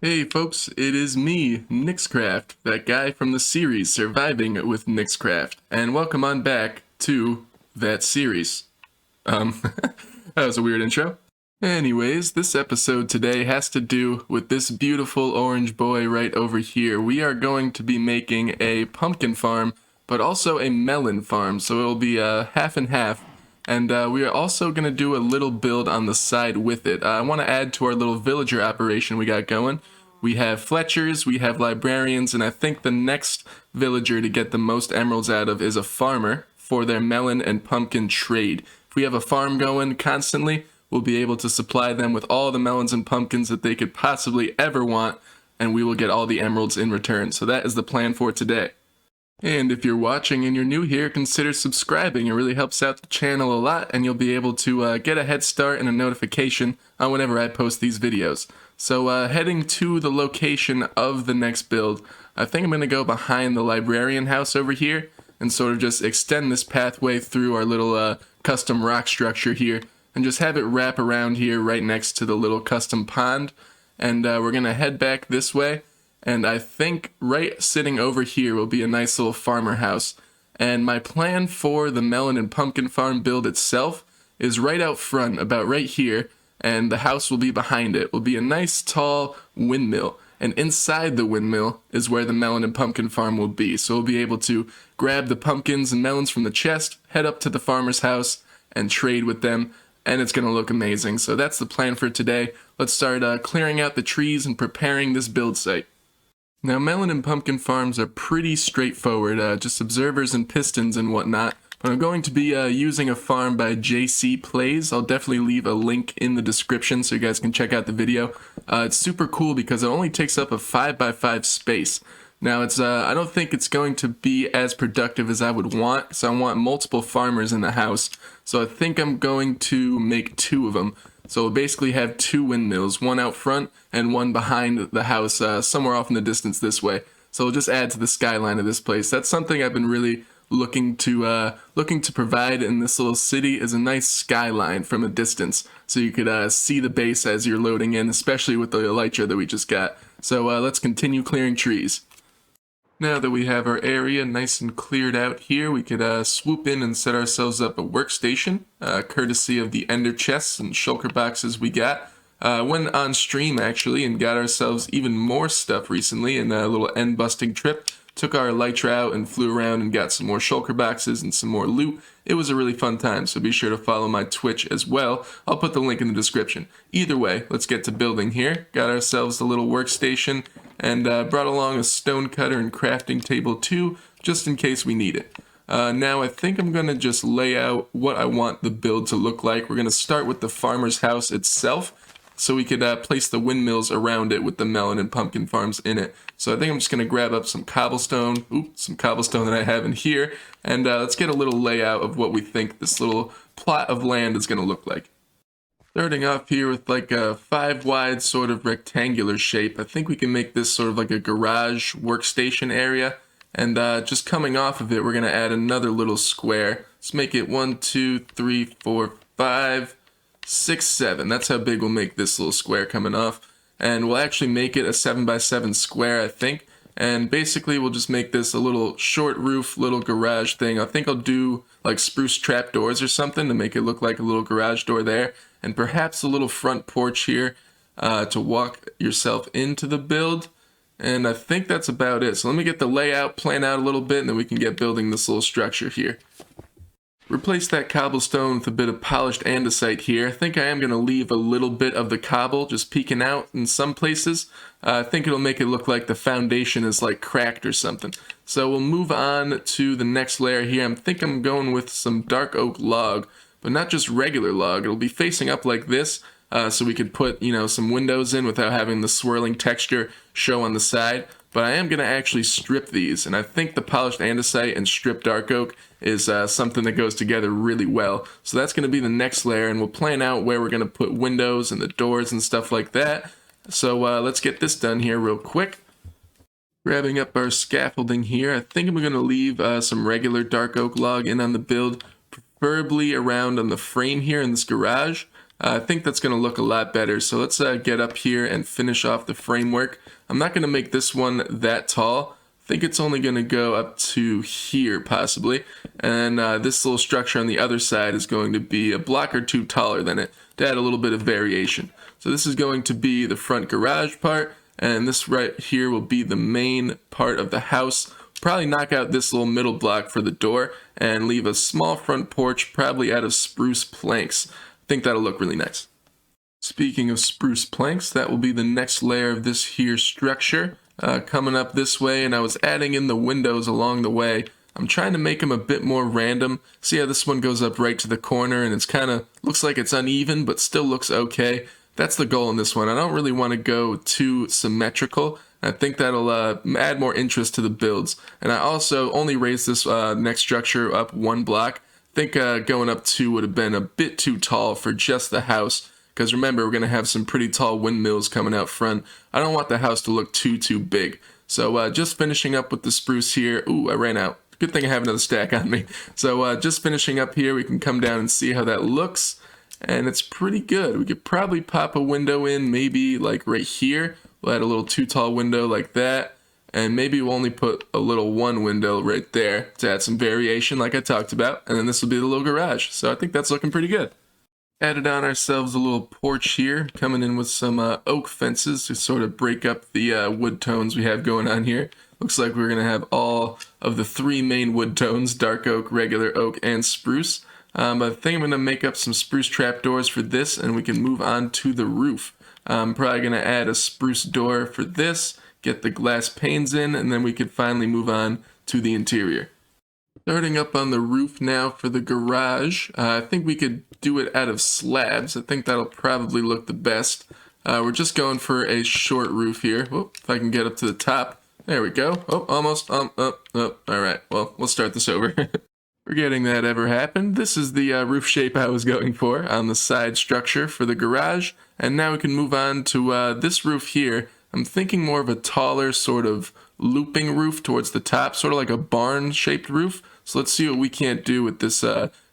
Hey folks, it is me, niXcraft, that guy from the series Surviving with niXcraft, and welcome on back to that series. That was a weird intro. Anyways, this episode today has to do with this beautiful orange boy right over here. We are going to be making a pumpkin farm, but also a melon farm, so it'll be half and half. And we are also going to do a little build on the side with it. I want to add to our little villager operation we got going. We have Fletchers, we have librarians, and I think the next villager to get the most emeralds out of is a farmer for their melon and pumpkin trade. If we have a farm going constantly, we'll be able to supply them with all the melons and pumpkins that they could possibly ever want, and we will get all the emeralds in return. So that is the plan for today. And if you're watching and you're new here, consider subscribing. It really helps out the channel a lot, and you'll be able to get a head start and a notification on whenever I post these videos. So heading to the location of the next build, I think I'm going to go behind the librarian house over here and sort of just extend this pathway through our little custom rock structure here and just have it wrap around here right next to the little custom pond. And we're going to head back this way. And I think right sitting over here will be a nice little farmer house. And my plan for the melon and pumpkin farm build itself is right out front, about right here, and the house will be behind it. Will be a nice tall windmill. And inside the windmill is where the melon and pumpkin farm will be. So we'll be able to grab the pumpkins and melons from the chest, head up to the farmer's house, and trade with them. And it's going to look amazing. So that's the plan for today. Let's start clearing out the trees and preparing this build site. Now, melon and pumpkin farms are pretty straightforward, just observers and pistons and whatnot. But I'm going to be using a farm by JC Plays. I'll definitely leave a link in the description so you guys can check out the video. It's super cool because it only takes up a 5x5 space. Now, I don't think it's going to be as productive as I would want, so I want multiple farmers in the house. So I think I'm going to make two of them. So we'll basically have two windmills, one out front and one behind the house, somewhere off in the distance this way. So we'll just add to the skyline of this place. That's something I've been really looking to provide in this little city, is a nice skyline from a distance, so you could see the base as you're loading in, especially with the elytra that we just got. So let's continue clearing trees. Now that we have our area nice and cleared out here, we could swoop in and set ourselves up a workstation, courtesy of the ender chests and shulker boxes we got. Went on stream actually and got ourselves even more stuff recently in a little end busting trip. Took our elytra out and flew around and got some more shulker boxes and some more loot. It was a really fun time, so be sure to follow my Twitch as well. I'll put the link in the description. Either way, let's get to building here. Got ourselves a little workstation and brought along a stone cutter and crafting table too, just in case we need it. Now I think I'm going to just lay out what I want the build to look like. We're going to start with the farmer's house itself, so we could place the windmills around it with the melon and pumpkin farms in it. So I think I'm just going to grab up some cobblestone, that I have in here, and let's get a little layout of what we think this little plot of land is going to look like. Starting off here with like a 5-wide sort of rectangular shape, I think we can make this sort of like a garage workstation area. And just coming off of it, we're going to add another little square. Let's make it 1, 2, 3, 4, 5, 6, 7. That's how big we'll make this little square coming off. And we'll actually make it a 7x7 square, I think. And basically we'll just make this a little short roof, little garage thing. I think I'll do like spruce trapdoors or something to make it look like a little garage door there. And perhaps a little front porch here to walk yourself into the build. And I think that's about it. So let me get the layout, plan out a little bit, and then we can get building this little structure here. Replace that cobblestone with a bit of polished andesite here. I think I am going to leave a little bit of the cobble just peeking out in some places. I think it'll make it look like the foundation is like cracked or something. So we'll move on to the next layer here. I think I'm going with some dark oak log, but not just regular log. It'll be facing up like this, so we could put, some windows in without having the swirling texture show on the side. But I am going to actually strip these, and I think the polished andesite and stripped dark oak is something that goes together really well. So that's going to be the next layer, and we'll plan out where we're going to put windows and the doors and stuff like that. So let's get this done here real quick. Grabbing up our scaffolding here, I think I'm going to leave some regular dark oak log in on the build, preferably around on the frame here in this garage. I think that's going to look a lot better. So let's get up here and finish off the framework. I'm not going to make this one that tall. I think it's only going to go up to here possibly. And this little structure on the other side is going to be a block or two taller than it to add a little bit of variation. So this is going to be the front garage part, and this right here will be the main part of the house. Probably knock out this little middle block for the door and leave a small front porch, probably out of spruce planks. I think that'll look really nice. Speaking of spruce planks, that will be the next layer of this here structure. Coming up this way, and I was adding in the windows along the way. I'm trying to make them a bit more random. See how this one goes up right to the corner, and it's kind of looks like it's uneven, but still looks okay. That's the goal in this one. I don't really want to go too symmetrical. I think that'll add more interest to the builds. And I also only raised this next structure up one block. I think going up two would have been a bit too tall for just the house. Because remember, we're going to have some pretty tall windmills coming out front. I don't want the house to look too big. So just finishing up with the spruce here. Ooh, I ran out. Good thing I have another stack on me. So just finishing up here, we can come down and see how that looks. And it's pretty good. We could probably pop a window in, maybe like right here. We'll add a little too tall window like that. And maybe we'll only put a little one window right there to add some variation like I talked about. And then this will be the little garage. So I think that's looking pretty good. Added on ourselves a little porch here, coming in with some oak fences to sort of break up the wood tones we have going on here. Looks like we're going to have all of the three main wood tones, dark oak, regular oak, and spruce. But I think I'm going to make up some spruce trapdoors for this, and we can move on to the roof. I'm probably going to add a spruce door for this, get the glass panes in, and then we could finally move on to the interior. Starting up on the roof now for the garage. I think we could do it out of slabs. I think that'll probably look the best. We're just going for a short roof here. Whoop, if I can get up to the top. There we go. Oh, almost. All right. Well, we'll start this over. Forgetting that ever happened. This is the roof shape I was going for on the side structure for the garage. And now we can move on to this roof here. I'm thinking more of a taller sort of looping roof towards the top, sort of like a barn-shaped roof. So let's see what we can't do with this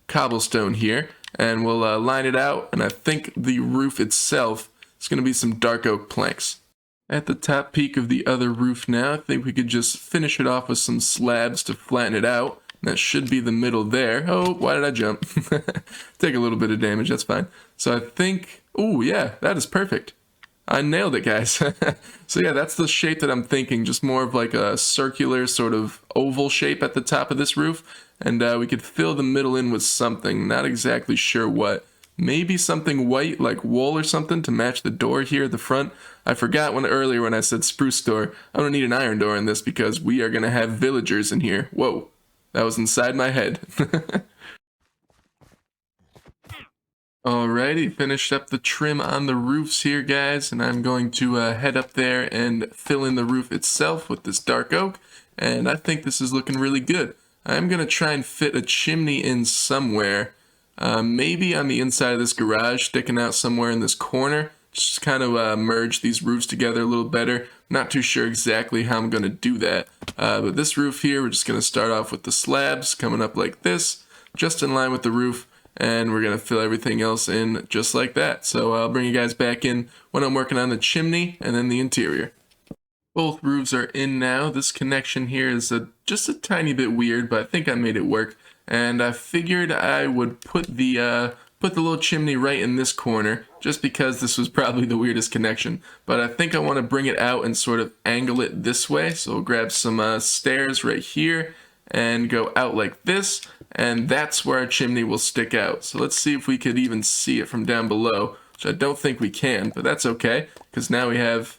cobblestone here. And we'll line it out, and I think the roof itself is going to be some dark oak planks. At the top peak of the other roof now, I think we could just finish it off with some slabs to flatten it out. That should be the middle there. Oh, why did I jump? Take a little bit of damage, that's fine. So I think, oh yeah, that is perfect. I nailed it, guys. So yeah, that's the shape that I'm thinking, just more of like a circular sort of oval shape at the top of this roof. And we could fill the middle in with something, not exactly sure what. Maybe something white, like wool or something, to match the door here at the front. I forgot earlier when I said spruce door. I don't need an iron door in this because we are going to have villagers in here. Whoa, that was inside my head. Alrighty, finished up the trim on the roofs here, guys, and I'm going to head up there and fill in the roof itself with this dark oak, and I think this is looking really good. I'm going to try and fit a chimney in somewhere, maybe on the inside of this garage, sticking out somewhere in this corner, just kind of merge these roofs together a little better. Not too sure exactly how I'm going to do that, but this roof here, we're just going to start off with the slabs coming up like this, just in line with the roof. And we're going to fill everything else in just like that. So I'll bring you guys back in when I'm working on the chimney and then the interior. Both roofs are in now. This connection here is just a tiny bit weird, but I think I made it work. And I figured I would put the little chimney right in this corner, just because this was probably the weirdest connection. But I think I want to bring it out and sort of angle it this way. So we'll grab some stairs right here and go out like this, and that's where our chimney will stick out. So let's see if we could even see it from down below, which I don't think we can, but that's okay, because now we have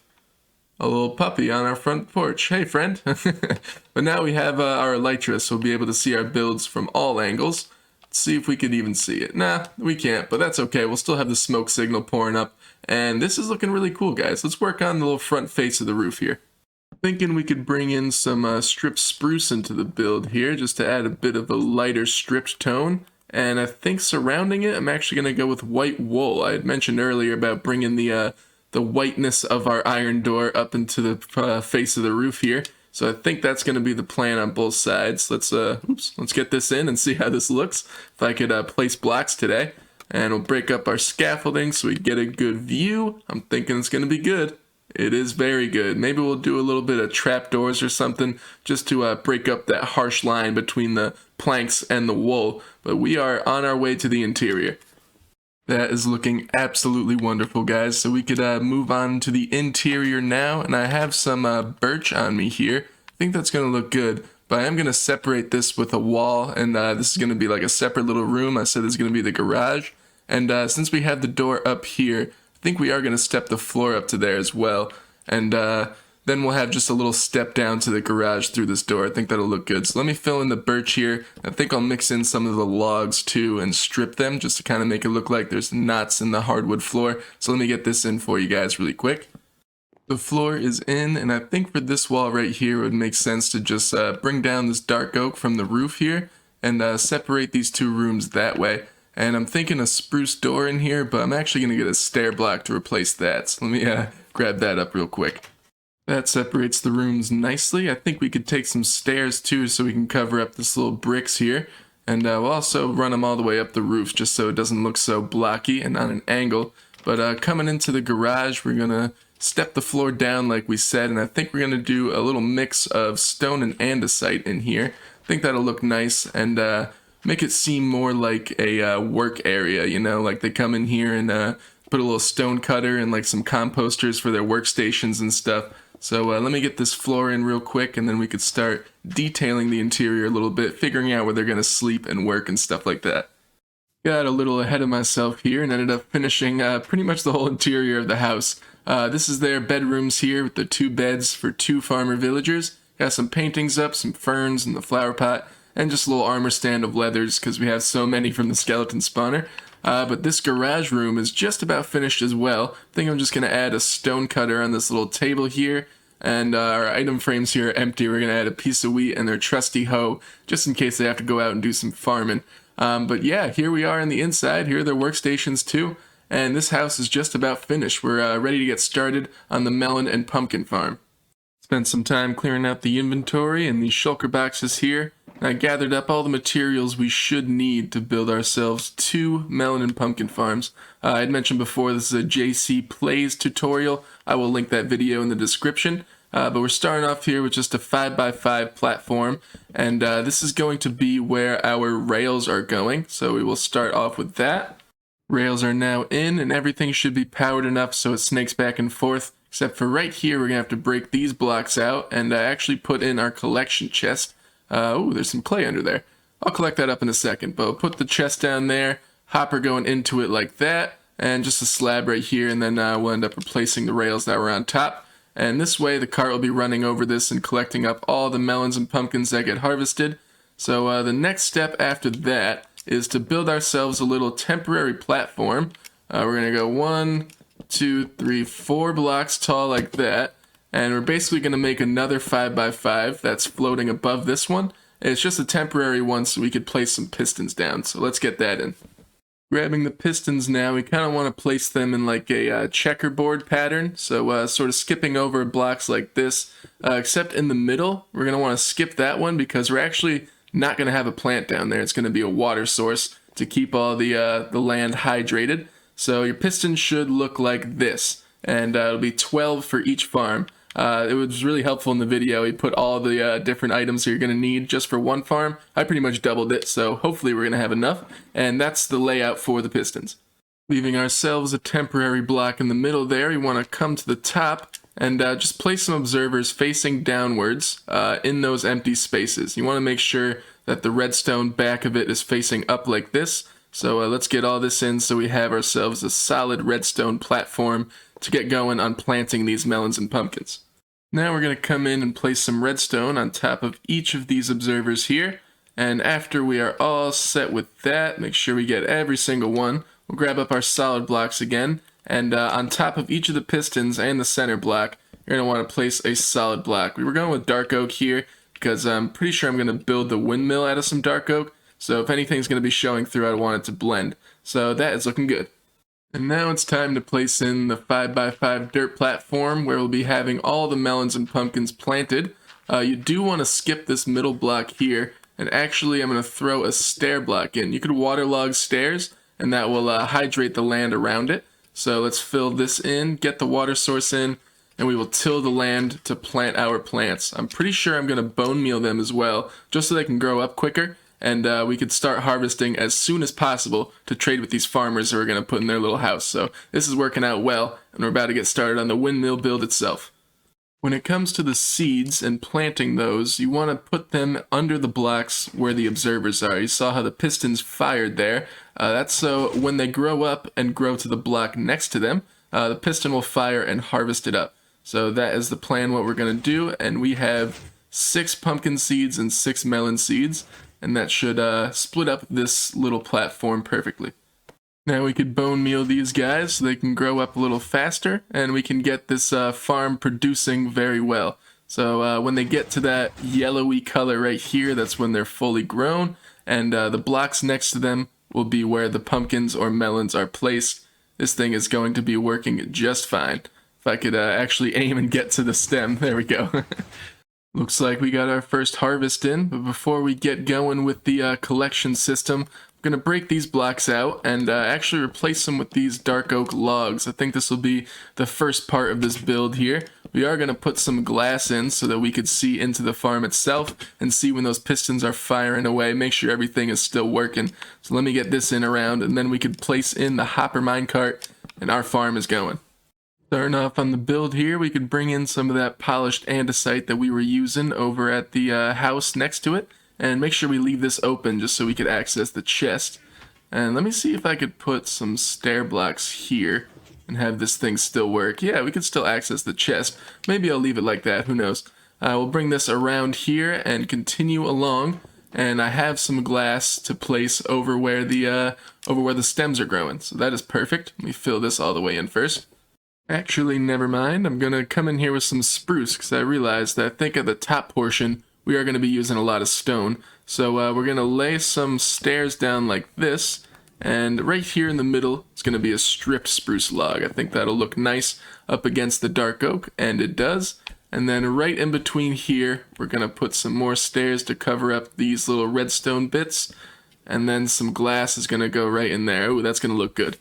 a little puppy on our front porch. Hey, friend. But now we have our elytra, so we'll be able to see our builds from all angles. Let's see if we could even see it. Nah, we can't, but that's okay. We'll still have the smoke signal pouring up, and this is looking really cool, guys. Let's work on the little front face of the roof here. Thinking we could bring in some stripped spruce into the build here, just to add a bit of a lighter stripped tone. And I think surrounding it, I'm actually going to go with white wool. I had mentioned earlier about bringing the whiteness of our iron door up into the face of the roof here. So I think that's going to be the plan on both sides. Let's get this in and see how this looks. If I could place blocks today. and we'll break up our scaffolding so we get a good view. I'm thinking it's going to be good. It is very good. Maybe we'll do a little bit of trapdoors or something just to break up that harsh line between the planks and the wool. But we are on our way to the interior. That is looking absolutely wonderful, guys. So we could move on to the interior now. And I have some birch on me here. I think that's going to look good. But I am going to separate this with a wall. And this is going to be like a separate little room. I said this is going to be the garage. And since we have the door up here, I think we are going to step the floor up to there as well. And then we'll have just a little step down to the garage through this door. I think that'll look good. So let me fill in the birch here. I think I'll mix in some of the logs too and strip them just to kind of make it look like there's knots in the hardwood floor. So let me get this in for you guys really quick. The floor is in, and I think for this wall right here it would make sense to just bring down this dark oak from the roof here and separate these two rooms that way. And I'm thinking a spruce door in here, but I'm actually going to get a stair block to replace that. So let me grab that up real quick. That separates the rooms nicely. I think we could take some stairs too so we can cover up this little bricks here. And we'll also run them all the way up the roof just so it doesn't look so blocky and on an angle. But coming into the garage, we're going to step the floor down like we said. And I think we're going to do a little mix of stone and andesite in here. I think that'll look nice and make it seem more like a work area, you know, like they come in here and put a little stone cutter and like some composters for their workstations and stuff. So let me get this floor in real quick and then we could start detailing the interior a little bit, figuring out where they're going to sleep and work and stuff like that. Got a little ahead of myself here and ended up finishing pretty much the whole interior of the house. This is their bedrooms here with the 2 beds for 2 farmer villagers. Got some paintings up, some ferns and the flower pot. And just a little armor stand of leathers because we have so many from the skeleton spawner. But this garage room is just about finished as well. I think I'm just going to add a stone cutter on this little table here. And our item frames here are empty. We're going to add a piece of wheat and their trusty hoe just in case they have to go out and do some farming. But yeah, here we are on the inside. Here are their workstations too. And this house is just about finished. We're ready to get started on the melon and pumpkin farm. Spent some time clearing out the inventory and these shulker boxes here. I gathered up all the materials we should need to build ourselves 2 melon and pumpkin farms. I had mentioned before this is a JC Plays tutorial. I will link that video in the description. But we're starting off here with just a 5x5 platform. And this is going to be where our rails are going. So we will start off with that. Rails are now in and everything should be powered enough so it snakes back and forth. Except for right here we're going to have to break these blocks out and actually put in our collection chest. Oh, there's some clay under there. I'll collect that up in a second, but we'll put the chest down there, hopper going into it like that, and just a slab right here, and then we'll end up replacing the rails that were on top. And this way, the cart will be running over this and collecting up all the melons and pumpkins that get harvested. So the next step after that is to build ourselves a little temporary platform. We're going to go 1, 2, 3, 4 blocks tall like that. And we're basically going to make another 5x5 that's floating above this one. It's just a temporary one so we could place some pistons down. So let's get that in. Grabbing the pistons now, we kind of want to place them in like a checkerboard pattern. So sort of skipping over blocks like this. Except in the middle, we're going to want to skip that one because we're actually not going to have a plant down there. It's going to be a water source to keep all the land hydrated. So your pistons should look like this. And it'll be 12 for each farm. It was really helpful in the video. He put all the different items that you're going to need just for one farm. I pretty much doubled it, so hopefully we're going to have enough. And that's the layout for the pistons. Leaving ourselves a temporary block in the middle there, we want to come to the top and just place some observers facing downwards in those empty spaces. You want to make sure that the redstone back of it is facing up like this. So let's get all this in so we have ourselves a solid redstone platform to get going on planting these melons and pumpkins. Now we're going to come in and place some redstone on top of each of these observers here. And after we are all set with that, make sure we get every single one. We'll grab up our solid blocks again. And on top of each of the pistons and the center block, you're going to want to place a solid block. We were going with dark oak here because I'm pretty sure I'm going to build the windmill out of some dark oak. So if anything's going to be showing through, I want it to blend. So that is looking good. And now it's time to place in the 5x5 dirt platform where we'll be having all the melons and pumpkins planted. You do want to skip this middle block here, and actually I'm going to throw a stair block in. You could waterlog stairs, and that will hydrate the land around it. So let's fill this in, get the water source in, and we will till the land to plant our plants. I'm pretty sure I'm going to bone meal them as well, just so they can grow up quicker, and we could start harvesting as soon as possible to trade with these farmers who are going to put in their little house. So this is working out well, and we're about to get started on the windmill build itself. When it comes to the seeds and planting those, you want to put them under the blocks where the observers are. You saw how the pistons fired there. That's so when they grow up and grow to the block next to them, the piston will fire and harvest it up. So that is the plan, what we're going to do, and we have 6 pumpkin seeds and 6 melon seeds, and that should split up this little platform perfectly. Now we could bone meal these guys so they can grow up a little faster, and we can get this farm producing very well. So when they get to that yellowy color right here, that's when they're fully grown, and the blocks next to them will be where the pumpkins or melons are placed. This thing is going to be working just fine. If I could actually aim and get to the stem, there we go. Looks like we got our first harvest in, but before we get going with the collection system, I'm going to break these blocks out and actually replace them with these dark oak logs. I think this will be the first part of this build here. We are going to put some glass in so that we could see into the farm itself and see when those pistons are firing away, make sure everything is still working. So let me get this in around, and then we could place in the hopper minecart, and our farm is going. Starting off on the build here, we could bring in some of that polished andesite that we were using over at the house next to it, and make sure we leave this open just so we could access the chest. And let me see if I could put some stair blocks here and have this thing still work. Yeah, we could still access the chest. Maybe I'll leave it like that, who knows. We'll bring this around here and continue along, and I have some glass to place over where the stems are growing, so that is perfect. Let me fill this all the way in first. Actually, never mind. I'm going to come in here with some spruce because I realized that I think at the top portion we are going to be using a lot of stone. So we're going to lay some stairs down like this, and right here in the middle is going to be a stripped spruce log. I think that'll look nice up against the dark oak, and it does. And then right in between here, we're going to put some more stairs to cover up these little redstone bits, and then some glass is going to go right in there. Ooh, that's going to look good.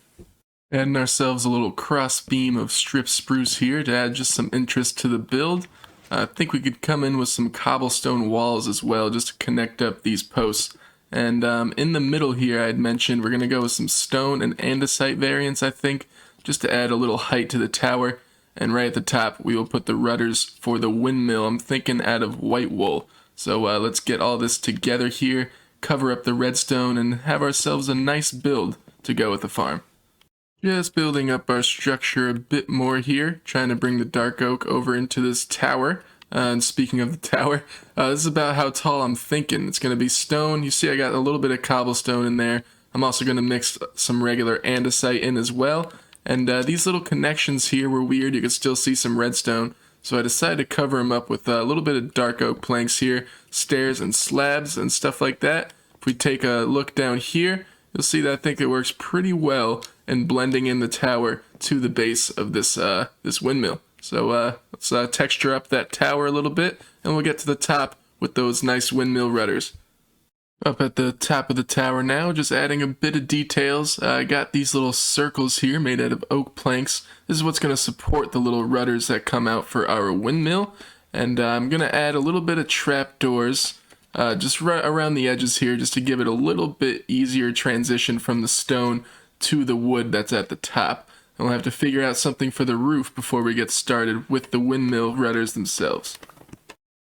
Adding ourselves a little cross beam of stripped spruce here to add just some interest to the build. I think we could come in with some cobblestone walls as well just to connect up these posts. And in the middle here I had mentioned we're going to go with some stone and andesite variants, I think, just to add a little height to the tower. And right at the top we will put the rudders for the windmill. I'm thinking out of white wool. So let's get all this together here, cover up the redstone, and have ourselves a nice build to go with the farm. Just building up our structure a bit more here, trying to bring the dark oak over into this tower. And speaking of the tower, this is about how tall I'm thinking. It's going to be stone. You see I got a little bit of cobblestone in there. I'm also going to mix some regular andesite in as well. And these little connections here were weird. You could still see some redstone. So I decided to cover them up with a little bit of dark oak planks here, stairs and slabs and stuff like that. If we take a look down here, you'll see that I think it works pretty well in blending in the tower to the base of this this windmill. So let's texture up that tower a little bit, and we'll get to the top with those nice windmill rudders. Up at the top of the tower now, just adding a bit of details. I got these little circles here made out of oak planks. This is what's going to support the little rudders that come out for our windmill. And I'm going to add a little bit of trapdoors just right around the edges here, just to give it a little bit easier transition from the stone to the wood that's at the top. And we'll have to figure out something for the roof before we get started with the windmill rudders themselves.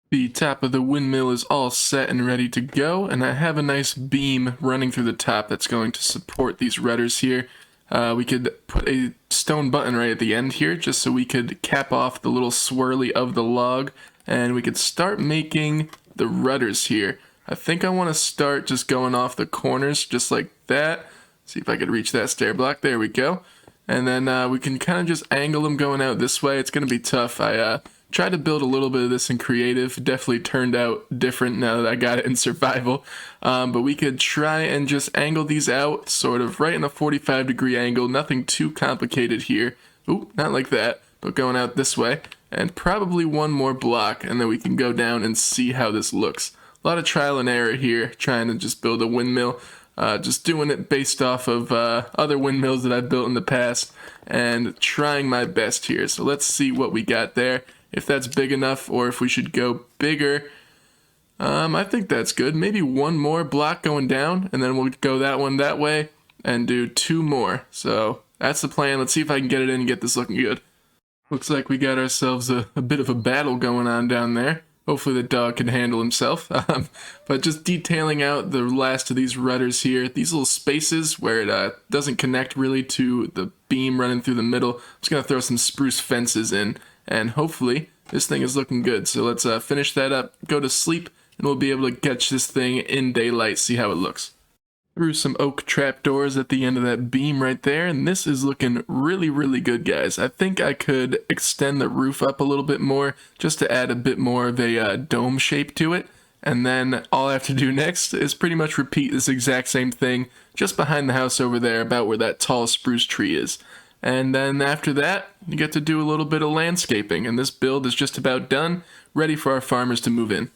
The top of the windmill is all set and ready to go, and I have a nice beam running through the top that's going to support these rudders here. We could put a stone button right at the end here just so we could cap off the little swirly of the log, and we could start making the rudders here. I think I want to start just going off the corners just like that. See if I could reach that stair block. There we go. And then we can kind of just angle them going out this way. It's going to be tough. I tried to build a little bit of this in creative. Definitely turned out different now that I got it in survival. But we could try and just angle these out sort of right in a 45-degree angle. Nothing too complicated here. Ooh, not like that, but going out this way. And probably one more block, and then we can go down and see how this looks. A lot of trial and error here, trying to just build a windmill. Just doing it based off of other windmills that I've built in the past and trying my best here. So let's see what we got there, if that's big enough or if we should go bigger. I think that's good. Maybe one more block going down, and then we'll go that one that way and do 2 more. So that's the plan. Let's see if I can get it in and get this looking good. Looks like we got ourselves a bit of a battle going on down there. Hopefully the dog can handle himself. But just detailing out the last of these rudders here, these little spaces where it doesn't connect really to the beam running through the middle. I'm just going to throw some spruce fences in, and hopefully this thing is looking good. So let's finish that up, go to sleep, and we'll be able to catch this thing in daylight, see how it looks. Threw some oak trapdoors at the end of that beam right there, and this is looking really, really good, guys. I think I could extend the roof up a little bit more just to add a bit more of a dome shape to it, and then all I have to do next is pretty much repeat this exact same thing just behind the house over there, about where that tall spruce tree is. And then after that, you get to do a little bit of landscaping, and this build is just about done, ready for our farmers to move in.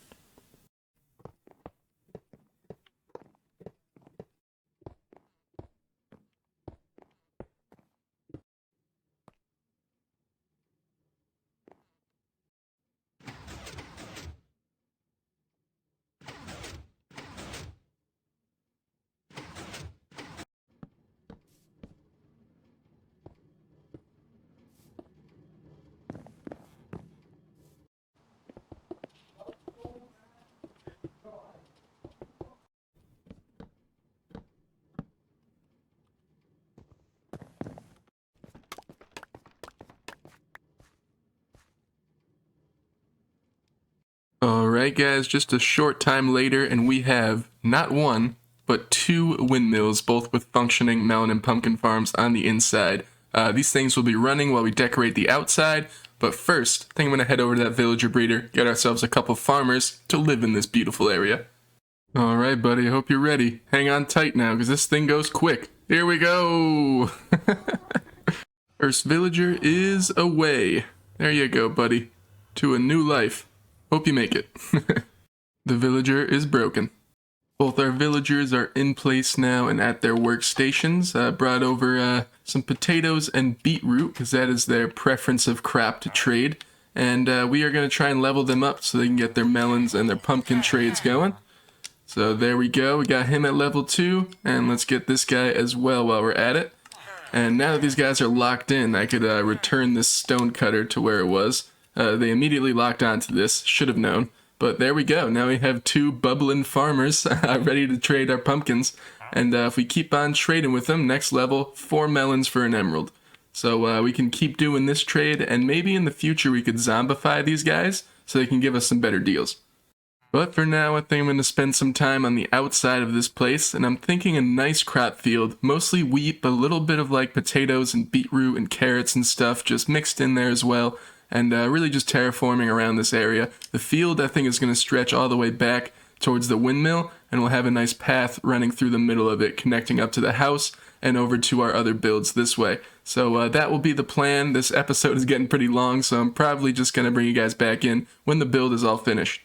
Alright guys, just a short time later and we have not 1, but 2 windmills, both with functioning melon and pumpkin farms on the inside. These things will be running while we decorate the outside, but first, I think I'm going to head over to that villager breeder, get ourselves a couple farmers to live in this beautiful area. Alright buddy, I hope you're ready. Hang on tight now, because this thing goes quick. Here we go! First villager is away. There you go, buddy. To a new life. Hope you make it. The villager is broken. Both our villagers are in place now and at their workstations. Brought over some potatoes and beetroot, because that is their preference of crop to trade. And we are going to try and level them up so they can get their melons and their pumpkin trades going. So there we go. We got him at level 2. And let's get this guy as well while we're at it. And now that these guys are locked in, I could return this stone cutter to where it was. They immediately locked onto this, should have known. But there we go, now we have 2 bubbling farmers ready to trade our pumpkins. And if we keep on trading with them, next level, 4 melons for an emerald. So we can keep doing this trade, and maybe in the future we could zombify these guys so they can give us some better deals. But for now, I think I'm going to spend some time on the outside of this place, and I'm thinking a nice crop field, mostly wheat, but a little bit of like potatoes and beetroot and carrots and stuff just mixed in there as well. And really just terraforming around this area. The field, I think, is going to stretch all the way back towards the windmill, and we'll have a nice path running through the middle of it, connecting up to the house and over to our other builds this way. So that will be the plan. This episode is getting pretty long, so I'm probably just going to bring you guys back in when the build is all finished.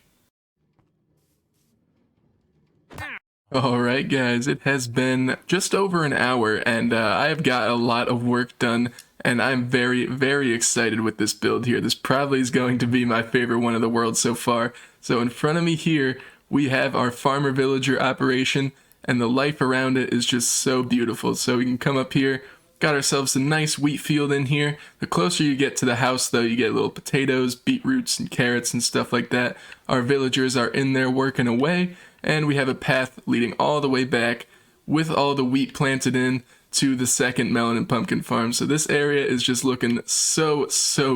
Alright guys, it has been just over an hour, and I have got a lot of work done. And I'm very, very excited with this build here. This probably is going to be my favorite one of the world so far. So in front of me here, we have our farmer villager operation, and the life around it is just so beautiful. So we can come up here, got ourselves a nice wheat field in here. The closer you get to the house though, you get little potatoes, beetroots, and carrots and stuff like that. Our villagers are in there working away, and we have a path leading all the way back with all the wheat planted in to the second melon and pumpkin farm. So this area is just looking so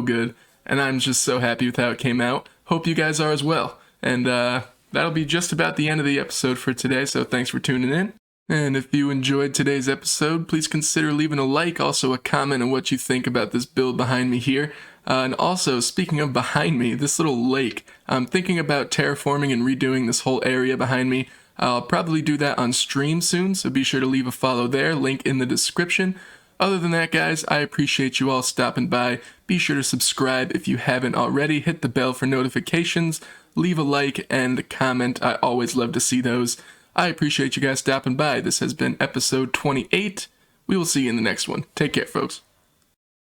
good, and I'm just so happy with how it came out. Hope you guys are as well. And that'll be just about the end of the episode for today, so thanks for tuning in. And if you enjoyed today's episode, please consider leaving a like, also a comment on what you think about this build behind me here. And also, speaking of behind me, this little lake, I'm thinking about terraforming and redoing this whole area behind me. I'll probably do that on stream soon, so be sure to leave a follow there, link in the description. Other than that, guys, I appreciate you all stopping by. Be sure to subscribe if you haven't already, hit the bell for notifications, leave a like and comment. I always love to see those. I appreciate you guys stopping by. This has been episode 28. We will see you in the next one. Take care, folks.